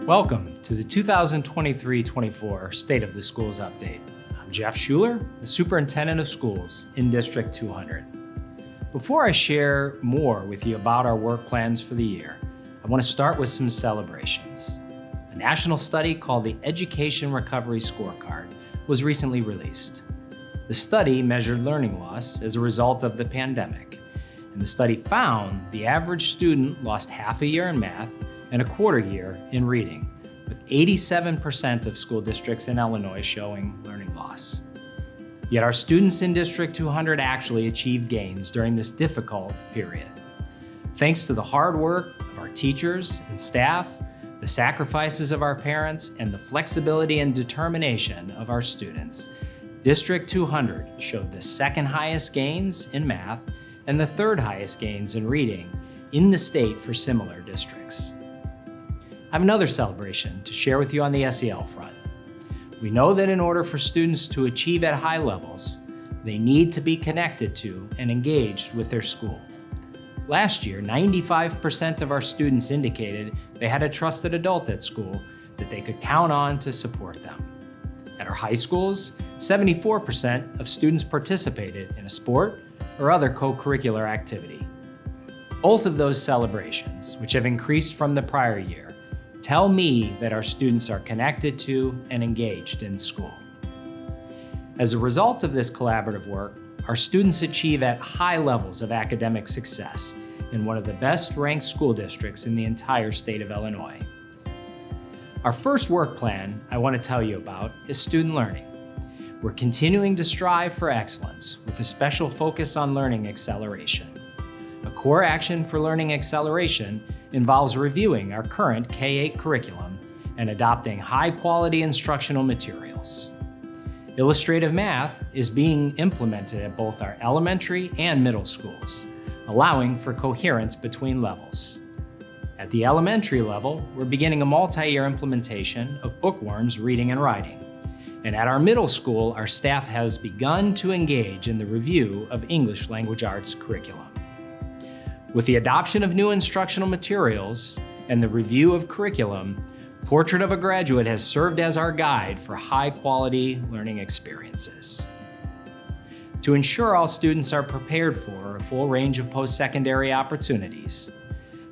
Welcome to the 2023-24 State of the Schools Update. I'm Jeff Schuler, the Superintendent of Schools in District 200. Before I share more with you about our work plans for the year, I want to start with some celebrations. A national study called the Education Recovery Scorecard was recently released. The study measured learning loss as a result of the pandemic, and the study found the average student lost half a year in math and a quarter year in reading, with 87% of school districts in Illinois showing learning loss. Yet our students in District 200 actually achieved gains during this difficult period. Thanks to the hard work of our teachers and staff, the sacrifices of our parents, and the flexibility and determination of our students, District 200 showed the second highest gains in math and the third highest gains in reading in the state for similar districts. I have another celebration to share with you on the SEL front. We know that in order for students to achieve at high levels, they need to be connected to and engaged with their school. Last year, 95% of our students indicated they had a trusted adult at school that they could count on to support them. At our high schools, 74% of students participated in a sport or other co-curricular activity. Both of those celebrations, which have increased from the prior year, tell me that our students are connected to and engaged in school. As a result of this collaborative work, our students achieve at high levels of academic success in one of the best ranked school districts in the entire state of Illinois. Our first work plan I want to tell you about is student learning. We're continuing to strive for excellence with a special focus on learning acceleration. A core action for learning acceleration involves reviewing our current K-8 curriculum and adopting high-quality instructional materials. Illustrative math is being implemented at both our elementary and middle schools, allowing for coherence between levels. At the elementary level, we're beginning a multi-year implementation of bookworms reading and writing. And at our middle school, our staff has begun to engage in the review of English language arts curriculum. With the adoption of new instructional materials and the review of curriculum, Portrait of a Graduate has served as our guide for high-quality learning experiences. To ensure all students are prepared for a full range of post-secondary opportunities,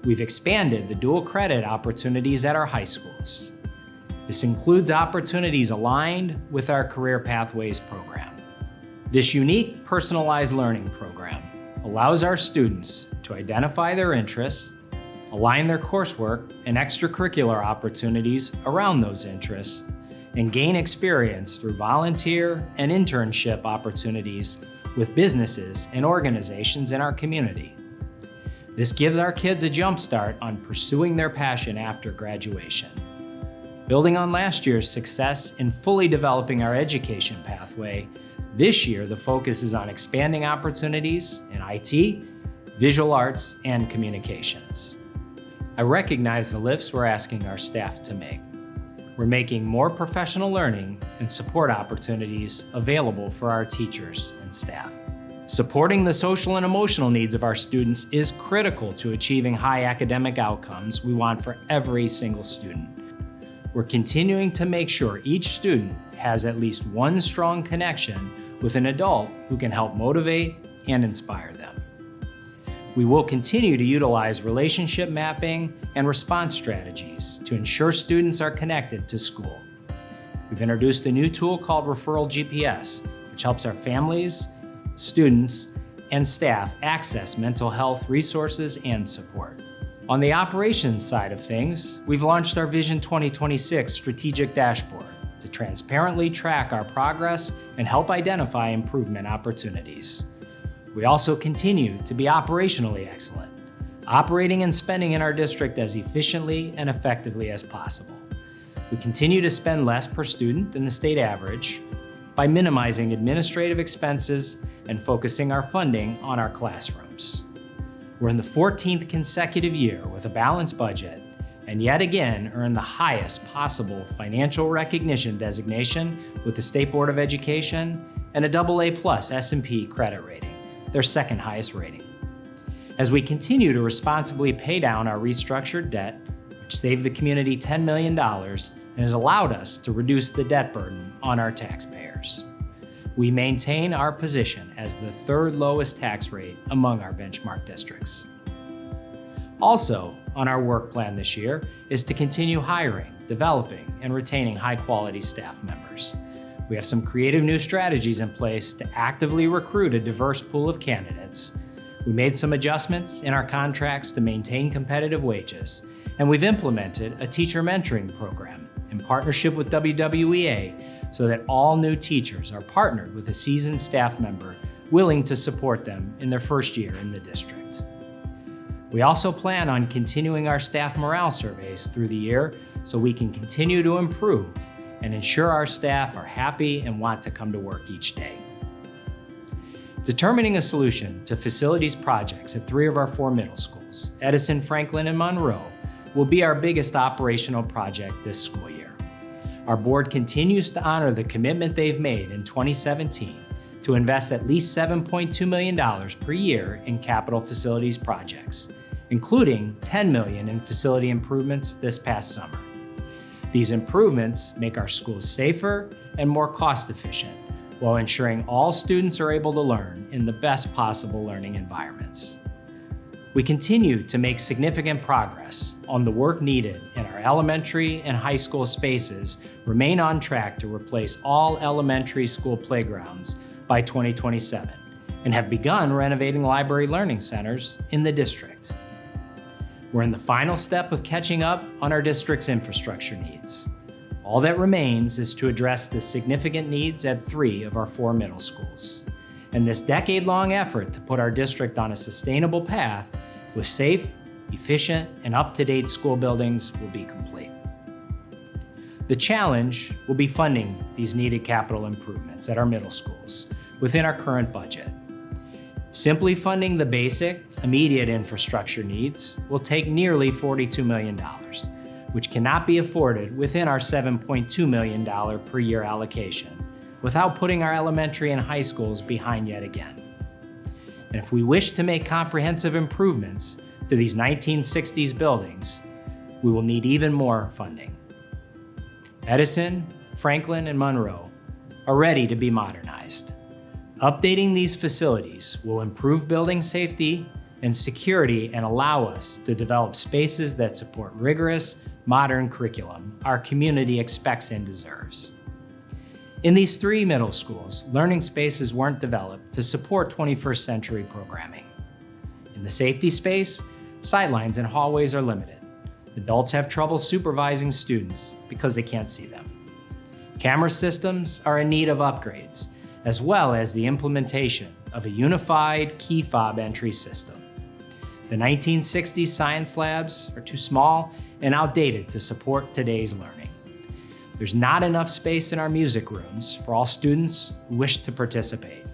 we've expanded the dual credit opportunities at our high schools. This includes opportunities aligned with our Career Pathways program. This unique personalized learning program allows our students to identify their interests, align their coursework and extracurricular opportunities around those interests, and gain experience through volunteer and internship opportunities with businesses and organizations in our community. This gives our kids a jump start on pursuing their passion after graduation. Building on last year's success in fully developing our education pathway, this year the focus is on expanding opportunities in IT, visual arts, and communications. I recognize the lifts we're asking our staff to make. We're making more professional learning and support opportunities available for our teachers and staff. Supporting the social and emotional needs of our students is critical to achieving high academic outcomes we want for every single student. We're continuing to make sure each student has at least one strong connection with an adult who can help motivate and inspire them. We will continue to utilize relationship mapping and response strategies to ensure students are connected to school. We've introduced a new tool called Referral GPS, which helps our families, students, and staff access mental health resources and support. On the operations side of things, we've launched our Vision 2026 strategic dashboard to transparently track our progress and help identify improvement opportunities. We also continue to be operationally excellent, operating and spending in our district as efficiently and effectively as possible. We continue to spend less per student than the state average by minimizing administrative expenses and focusing our funding on our classrooms. We're in the 14th consecutive year with a balanced budget, and yet again earn the highest possible financial recognition designation with the State Board of Education and a AA+ S&P credit rating, their second highest rating. As we continue to responsibly pay down our restructured debt, which saved the community $10 million and has allowed us to reduce the debt burden on our taxpayers. We maintain our position as the third lowest tax rate among our benchmark districts. Also, on our work plan this year is to continue hiring, developing, and retaining high-quality staff members. We have some creative new strategies in place to actively recruit a diverse pool of candidates. We made some adjustments in our contracts to maintain competitive wages, and we've implemented a teacher mentoring program in partnership with WWEA so that all new teachers are partnered with a seasoned staff member willing to support them in their first year in the district. We also plan on continuing our staff morale surveys through the year so we can continue to improve and ensure our staff are happy and want to come to work each day. Determining a solution to facilities projects at 3 of our 4 middle schools, Edison, Franklin, and Monroe, will be our biggest operational project this school year. Our board continues to honor the commitment they've made in 2017 to invest at least $7.2 million per year in capital facilities projects, including $10 million in facility improvements this past summer. These improvements make our schools safer and more cost-efficient while ensuring all students are able to learn in the best possible learning environments. We continue to make significant progress on the work needed in our elementary and high school spaces, remain on track to replace all elementary school playgrounds by 2027, and have begun renovating library learning centers in the district. We're in the final step of catching up on our district's infrastructure needs. All that remains is to address the significant needs at 3 of our 4 middle schools. And this decade-long effort to put our district on a sustainable path with safe, efficient, and up-to-date school buildings will be complete. The challenge will be funding these needed capital improvements at our middle schools within our current budget. Simply funding the basic, immediate infrastructure needs will take nearly $42 million, which cannot be afforded within our $7.2 million per year allocation without putting our elementary and high schools behind yet again. And if we wish to make comprehensive improvements to these 1960s buildings, we will need even more funding. Edison, Franklin, and Monroe are ready to be modernized. Updating these facilities will improve building safety and security and allow us to develop spaces that support rigorous, modern curriculum our community expects and deserves. In these 3 middle schools, learning spaces weren't developed to support 21st century programming. In the safety space, sightlines and hallways are limited. Adults have trouble supervising students because they can't see them. Camera systems are in need of upgrades, as well as the implementation of a unified key fob entry system. The 1960s science labs are too small and outdated to support today's learning. There's not enough space in our music rooms for all students who wish to participate.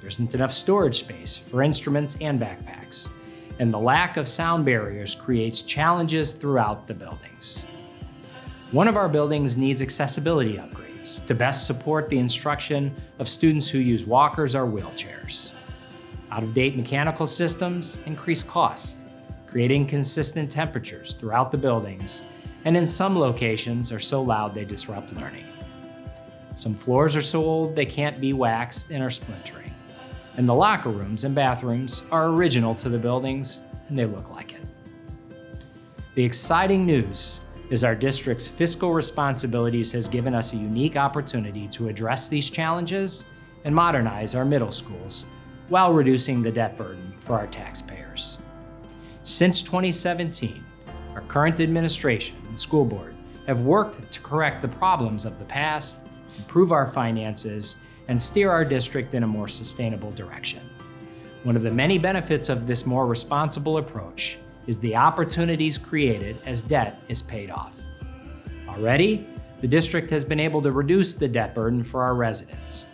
There isn't enough storage space for instruments and backpacks, and the lack of sound barriers creates challenges throughout the buildings. One of our buildings needs accessibility upgrades to best support the instruction of students who use walkers or wheelchairs. Out-of-date mechanical systems increase costs, create inconsistent temperatures throughout the buildings, and in some locations are so loud they disrupt learning. Some floors are so old they can't be waxed and are splintering. And the locker rooms and bathrooms are original to the buildings and they look like it. The exciting news is our district's fiscal responsibilities has given us a unique opportunity to address these challenges and modernize our middle schools while reducing the debt burden for our taxpayers. Since 2017, our current administration and school board have worked to correct the problems of the past, improve our finances, and steer our district in a more sustainable direction. One of the many benefits of this more responsible approach is the opportunities created as debt is paid off. Already, the district has been able to reduce the debt burden for our residents.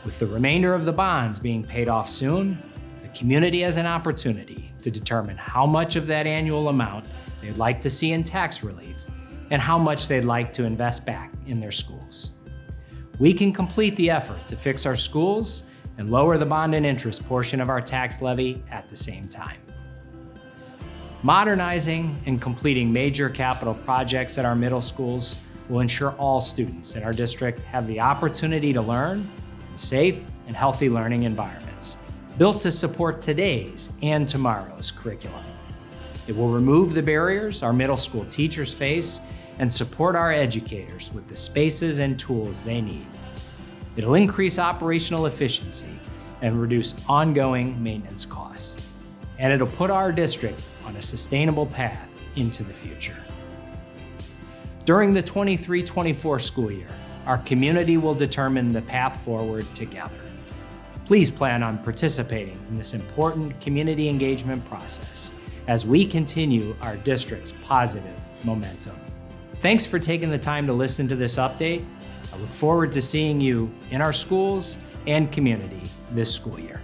With the remainder of the bonds being paid off soon, the community has an opportunity to determine how much of that annual amount they'd like to see in tax relief and how much they'd like to invest back in their schools. We can complete the effort to fix our schools and lower the bond and interest portion of our tax levy at the same time. Modernizing and completing major capital projects at our middle schools will ensure all students in our district have the opportunity to learn in safe and healthy learning environments, built to support today's and tomorrow's curriculum. It will remove the barriers our middle school teachers face and support our educators with the spaces and tools they need. It'll increase operational efficiency and reduce ongoing maintenance costs. And it'll put our district on a sustainable path into the future. During the 23-24 school year, our community will determine the path forward together. Please plan on participating in this important community engagement process as we continue our district's positive momentum. Thanks for taking the time to listen to this update. I look forward to seeing you in our schools and community this school year.